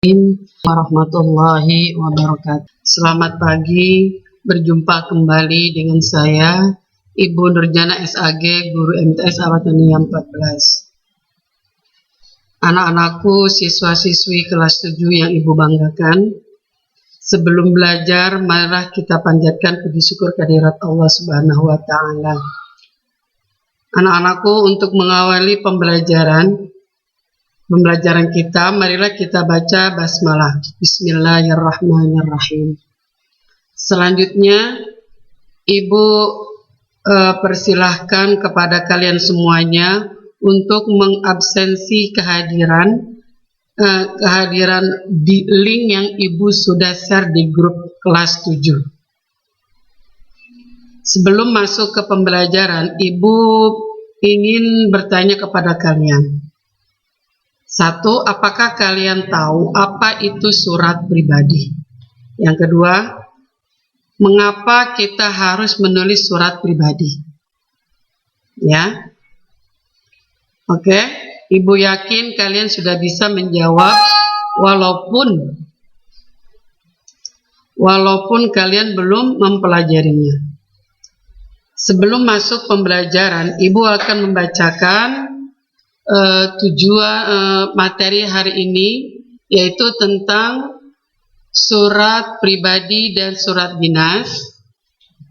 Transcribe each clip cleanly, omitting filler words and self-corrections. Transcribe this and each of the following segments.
Warahmatullahi wabarakatuh. Selamat pagi, berjumpa kembali dengan saya Ibu Nurjana SAG, Guru MTS Awatania 14. Anak-anakku, siswa-siswi kelas 7 yang Ibu banggakan, sebelum belajar, marilah kita panjatkan puji syukur kehadirat Allah Subhanahu wa Ta'ala. Anak-anakku, untuk mengawali pembelajaran kita, marilah kita baca basmalah. Bismillahirrahmanirrahim. Selanjutnya, Ibu persilahkan kepada kalian semuanya untuk mengabsensi kehadiran di link yang Ibu sudah share di grup kelas 7. Sebelum masuk ke pembelajaran, Ibu ingin bertanya kepada kalian. 1. Apakah kalian tahu apa itu surat pribadi? Yang kedua, mengapa kita harus menulis surat pribadi? Ya. Oke, Ibu yakin kalian sudah bisa menjawab walaupun kalian belum mempelajarinya. Sebelum masuk pembelajaran, Ibu akan membacakan tujuan materi hari ini, yaitu tentang surat pribadi dan surat dinas.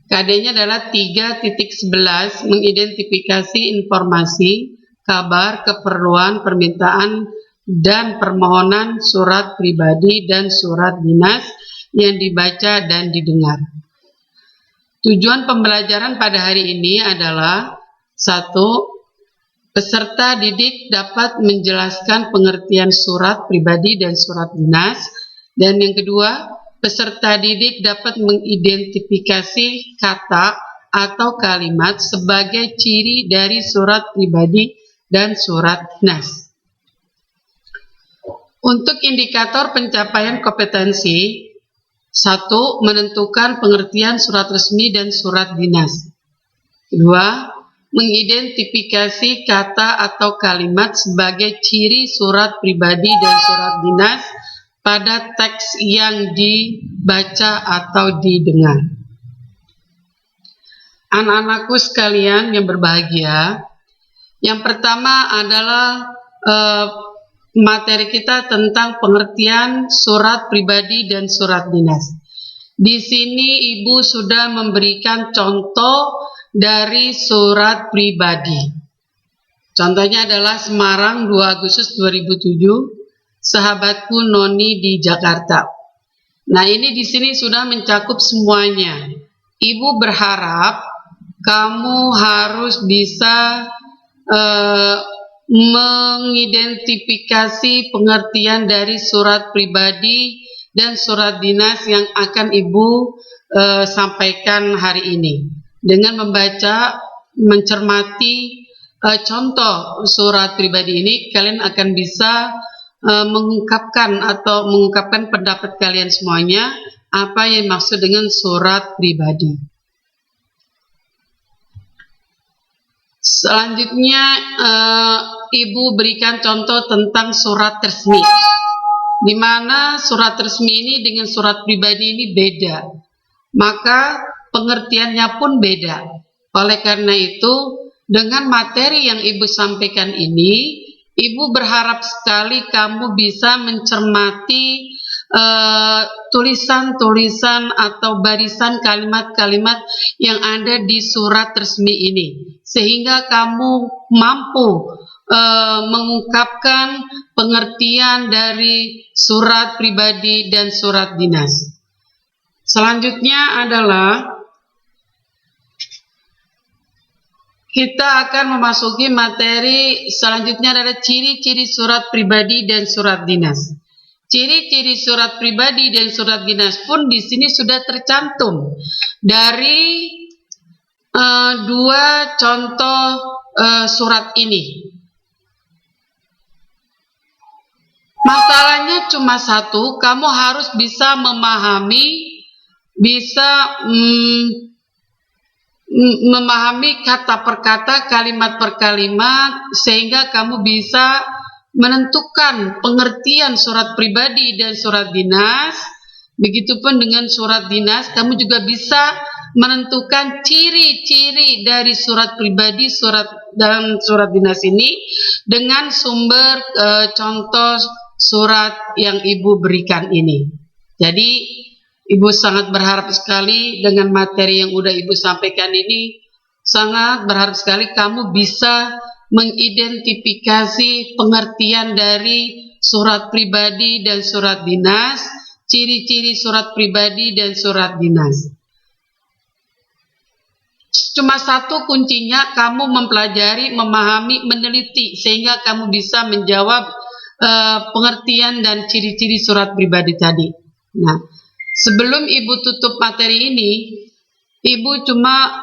KD-nya adalah 3.11, mengidentifikasi informasi, kabar, keperluan, permintaan, dan permohonan surat pribadi dan surat dinas yang dibaca dan didengar. Tujuan pembelajaran pada hari ini adalah 1. Peserta didik dapat menjelaskan pengertian surat pribadi dan surat dinas. Dan yang kedua, peserta didik dapat mengidentifikasi kata atau kalimat sebagai ciri dari surat pribadi dan surat dinas. Untuk indikator pencapaian kompetensi, 1. Menentukan pengertian surat resmi dan surat dinas. 2. Mengidentifikasi kata atau kalimat sebagai ciri surat pribadi dan surat dinas pada teks yang dibaca atau didengar. Anak-anakku sekalian yang berbahagia, yang pertama adalah materi kita tentang pengertian surat pribadi dan surat dinas. Di sini Ibu sudah memberikan contoh dari surat pribadi. Contohnya adalah Semarang 2 Agustus 2007, sahabatku Noni di Jakarta. Nah, ini di sini sudah mencakup semuanya. Ibu berharap kamu harus bisa mengidentifikasi pengertian dari surat pribadi dan surat dinas yang akan Ibu sampaikan hari ini. Dengan membaca, mencermati contoh surat pribadi ini, kalian akan bisa mengungkapkan pendapat kalian semuanya, apa yang maksud dengan surat pribadi. Selanjutnya, Ibu berikan contoh tentang surat resmi, di mana surat resmi ini dengan surat pribadi ini beda, maka pengertiannya pun beda. Oleh karena itu, dengan materi yang Ibu sampaikan ini, Ibu berharap sekali kamu bisa mencermati tulisan-tulisan atau barisan kalimat-kalimat yang ada di surat resmi ini, sehingga kamu mampu mengungkapkan pengertian dari surat pribadi dan surat dinas. Selanjutnya adalah kita akan memasuki materi selanjutnya adalah ciri-ciri surat pribadi dan surat dinas. Ciri-ciri surat pribadi dan surat dinas pun di sini sudah tercantum dari dua contoh surat ini. Masalahnya cuma satu, kamu harus bisa memahami, memahami kata per kata, kalimat per kalimat, sehingga kamu bisa menentukan pengertian surat pribadi dan surat dinas, begitupun dengan surat dinas, kamu juga bisa menentukan ciri-ciri dari surat pribadi, dan surat dinas ini dengan sumber contoh surat yang Ibu berikan ini. Jadi Ibu sangat berharap sekali dengan materi yang udah Ibu sampaikan ini, sangat berharap sekali kamu bisa mengidentifikasi pengertian dari surat pribadi dan surat dinas, ciri-ciri surat pribadi dan surat dinas. Cuma satu kuncinya, kamu mempelajari, memahami, meneliti, sehingga kamu bisa menjawab pengertian dan ciri-ciri surat pribadi tadi. Nah, sebelum Ibu tutup materi ini, Ibu cuma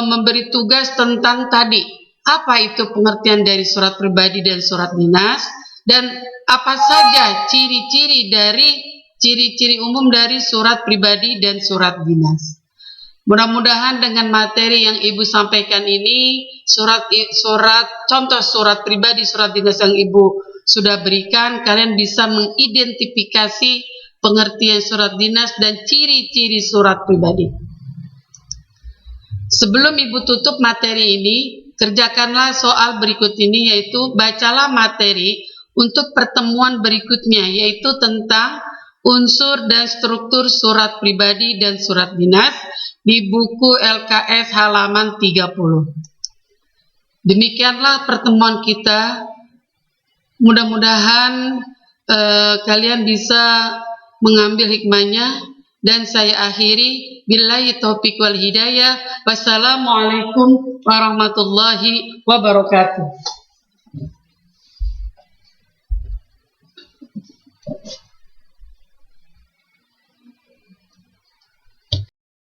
memberi tugas tentang tadi, apa itu pengertian dari surat pribadi dan surat dinas, dan apa saja ciri-ciri umum dari surat pribadi dan surat dinas. Mudah-mudahan dengan materi yang Ibu sampaikan ini, contoh surat pribadi, surat dinas yang Ibu sudah berikan, kalian bisa mengidentifikasi pengertian surat dinas dan ciri-ciri surat pribadi. Sebelum Ibu tutup materi ini, kerjakanlah soal berikut ini, yaitu bacalah materi untuk pertemuan berikutnya, yaitu tentang unsur dan struktur surat pribadi dan surat dinas di buku LKS halaman 30. Demikianlah pertemuan kita. Mudah-mudahan kalian bisa mengambil hikmahnya, dan saya akhiri, billahi taufiq wal hidayah. Wassalamualaikum warahmatullahi wabarakatuh.